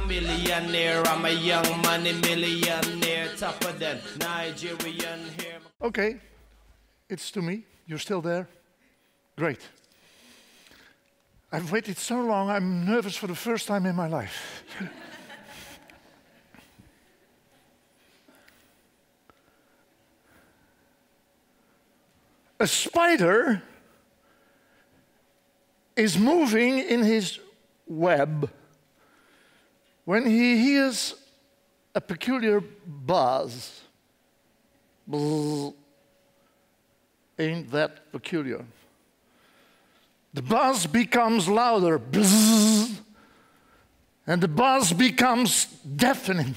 millionaire. I'm a young money millionaire, tougher than Nigerian hair. Okay, it's to me. You're still there? Great. I've waited so long, I'm nervous for the first time in my life. A spider is moving in his web when he hears a peculiar buzz. Buzz. Ain't that peculiar? The buzz becomes louder, buzz, and the buzz becomes deafening.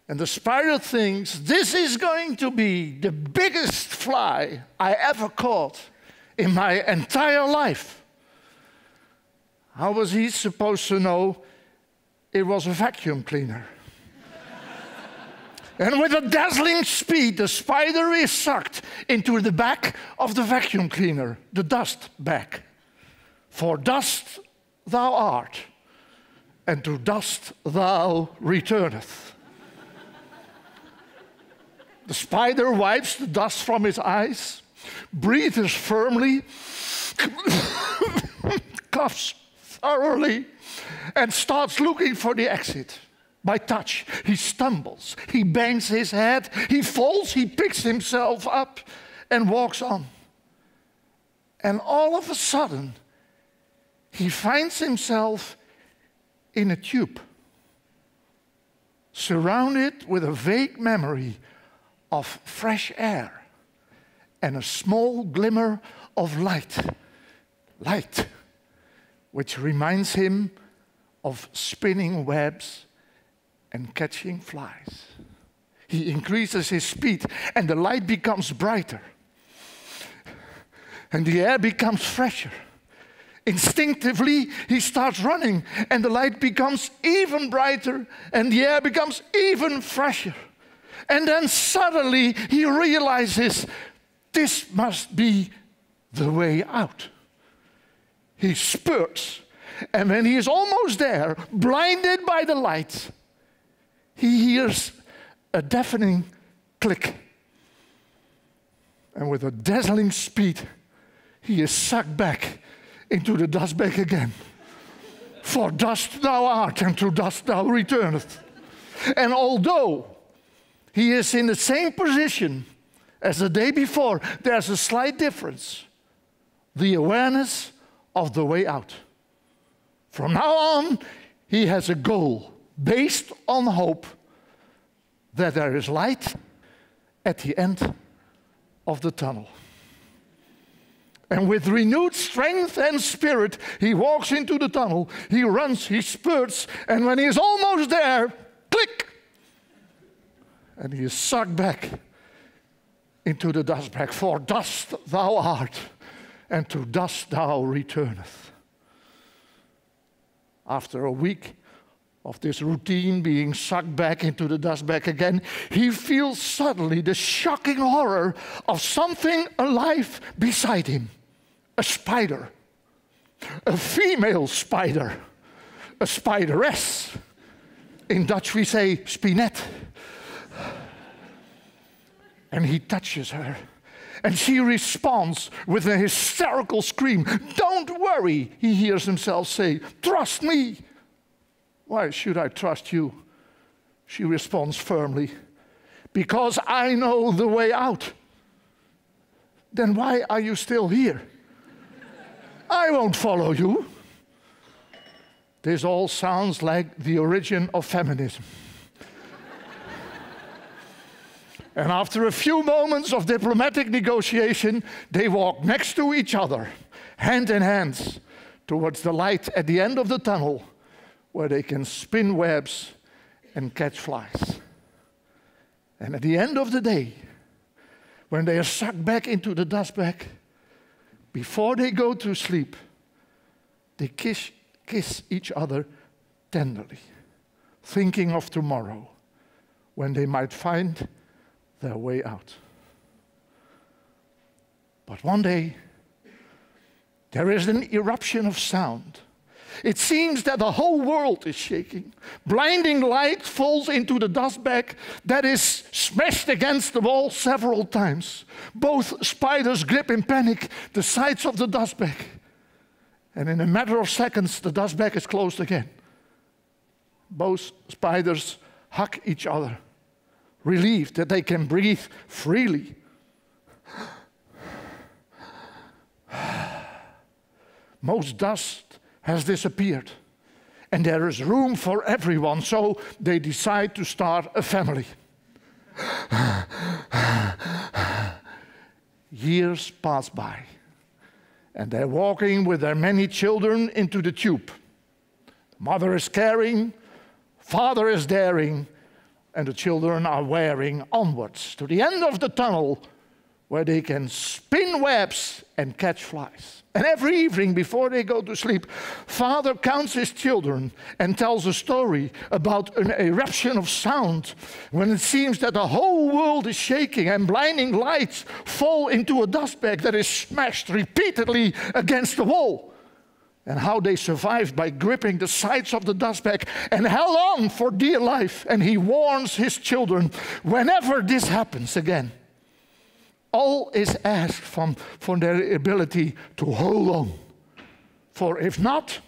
And the spider thinks, this is going to be the biggest fly I ever caught in my entire life. How was he supposed to know it was a vacuum cleaner? And with a dazzling speed, the spider is sucked into the back of the vacuum cleaner, the dust bag. For dust thou art, and to dust thou returneth. The spider wipes the dust from his eyes, breathes firmly, coughs thoroughly, and starts looking for the exit. By touch, he stumbles, he bangs his head, he falls, he picks himself up and walks on. And all of a sudden, he finds himself in a tube, surrounded with a vague memory of fresh air and a small glimmer of light. Light, which reminds him of spinning webs and catching flies. He increases his speed and the light becomes brighter. And the air becomes fresher. Instinctively, he starts running and the light becomes even brighter and the air becomes even fresher. And then suddenly he realizes this must be the way out. He spurts, and when he is almost there, blinded by the light, he hears a deafening click. And with a dazzling speed, he is sucked back into the dust bag again. For dust thou art, and to dust thou returnest. And although he is in the same position as the day before, there's a slight difference. The awareness of the way out. From now on, he has a goal based on hope that there is light at the end of the tunnel. And with renewed strength and spirit, he walks into the tunnel, he runs, he spurts, and when he is almost there, click! And he is sucked back into the dust bag. For dust thou art, and to dust thou returnest. After a week of this routine, being sucked back into the dust bag again, he feels suddenly the shocking horror of something alive beside him. A spider. A female spider. A spideress. In Dutch we say spinet. And he touches her. And she responds with a hysterical scream. Don't worry, he hears himself say. Trust me. Why should I trust you? She responds firmly. Because I know the way out. Then why are you still here? I won't follow you. This all sounds like the origin of feminism. And after a few moments of diplomatic negotiation, they walk next to each other, hand in hand, towards the light at the end of the tunnel, where they can spin webs and catch flies. And at the end of the day, when they are sucked back into the dust bag, before they go to sleep, they kiss each other tenderly, thinking of tomorrow, when they might find their way out. But one day, there is an eruption of sound. It seems that the whole world is shaking. Blinding light falls into the dust bag that is smashed against the wall several times. Both spiders grip in panic the sides of the dust bag. And in a matter of seconds, the dust bag is closed again. Both spiders hug each other, relieved that they can breathe freely. Most dust has disappeared, and there is room for everyone, so they decide to start a family. Years pass by, and they're walking with their many children into the tube. Mother is caring, father is daring, and the children are wearing onwards to the end of the tunnel where they can spin webs and catch flies. And every evening before they go to sleep, father counts his children and tells a story about an eruption of sound when it seems that the whole world is shaking and blinding lights fall into a dust bag that is smashed repeatedly against the wall. And how they survived by gripping the sides of the dust bag and held on for dear life. And he warns his children, whenever this happens again, all is asked from their ability to hold on. For if not,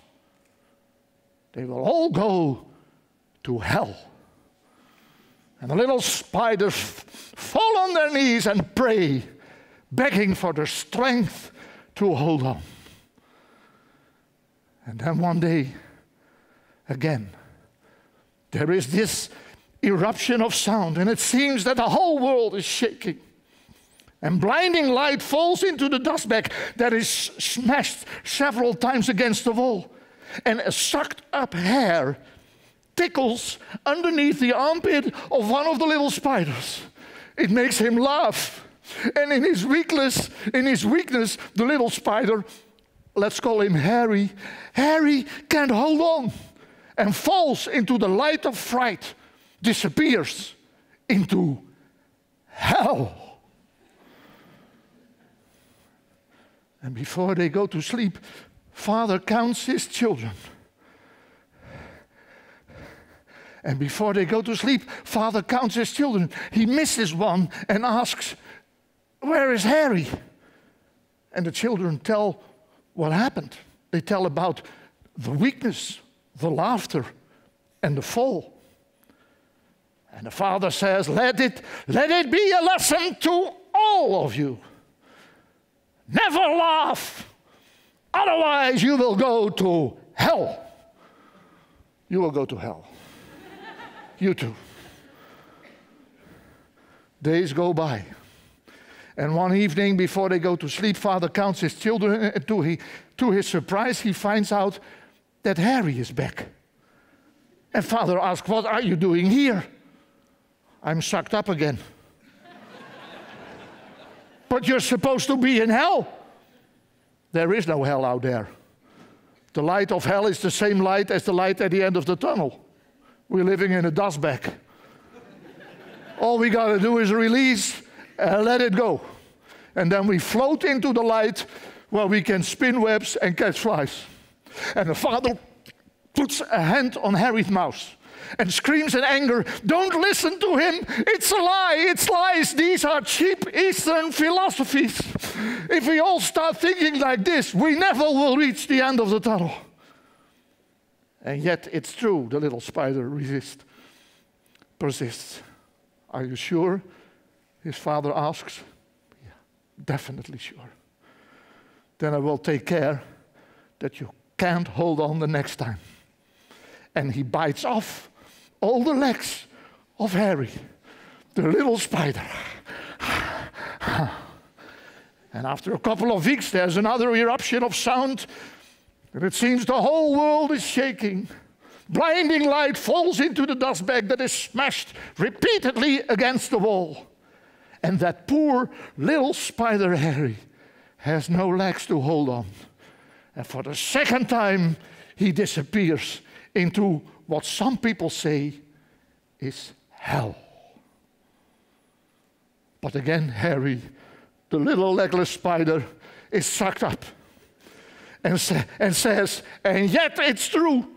they will all go to hell. And the little spiders fall on their knees and pray, begging for the strength to hold on. And then one day, again, there is this eruption of sound, and it seems that the whole world is shaking. And blinding light falls into the dust bag that is smashed several times against the wall. And a sucked up hair tickles underneath the armpit of one of the little spiders. It makes him laugh. And in his weakness, the little spider, let's call him Harry, Harry can't hold on and falls into the light of fright, disappears into hell. And before they go to sleep, father counts his children. And before they go to sleep, father counts his children. He misses one and asks, "Where is Harry?" And the children tell what happened. They tell about the weakness, the laughter, and the fall. And the father says, let it be a lesson to all of you. Never laugh, otherwise you will go to hell. You will go to hell. You too. Days go by. And one evening before they go to sleep, father counts his children, and to his surprise, he finds out that Harry is back. And father asks, "What are you doing here?" "I'm sucked up again." "But you're supposed to be in hell." "There is no hell out there. The light of hell is the same light as the light at the end of the tunnel. We're living in a dust bag. All we got to do is release and let it go. And then we float into the light where we can spin webs and catch flies." And the father puts a hand on Harry's mouth and screams in anger, "Don't listen to him. It's a lie. It's lies. These are cheap Eastern philosophies. If we all start thinking like this, we never will reach the end of the tunnel." And yet it's true, the little spider persists. "Are you sure?" his father asks. "Yeah, definitely sure." "Then I will take care that you can't hold on the next time." And he bites off all the legs of Harry, the little spider. And after a couple of weeks, there's another eruption of sound, and it seems the whole world is shaking. Blinding light falls into the dust bag that is smashed repeatedly against the wall. And that poor little spider Harry has no legs to hold on. And for the second time, he disappears into what some people say is hell. But again, Harry, the little legless spider, is sucked up. and says, and yet it's true,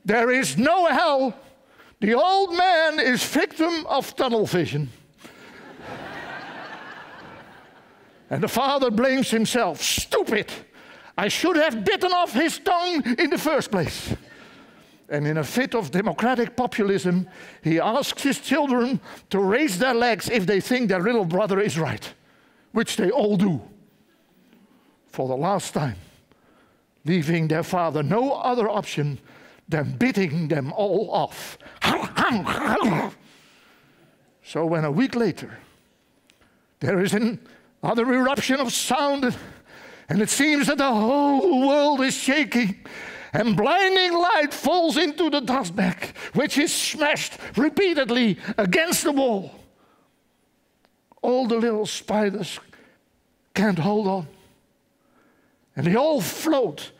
there is no hell. The old man is victim of tunnel vision. And the father blames himself. Stupid! I should have bitten off his tongue in the first place. And in a fit of democratic populism, he asks his children to raise their legs if they think their little brother is right, which they all do, for the last time, leaving their father no other option than biting them all off. So when a week later, there is another eruption of sound, and it seems that the whole world is shaking, and blinding light falls into the dust bag, which is smashed repeatedly against the wall. All the little spiders can't hold on, and they all float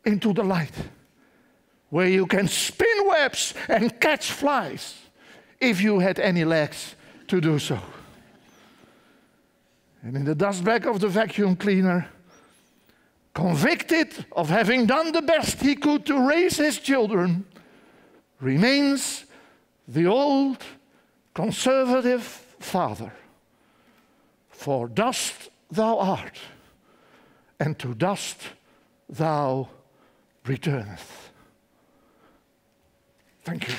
into the light, where you can spin webs and catch flies, if you had any legs to do so. And in the dust bag of the vacuum cleaner, convicted of having done the best he could to raise his children, remains the old conservative father. For dust thou art, and to dust thou returneth. Thank you.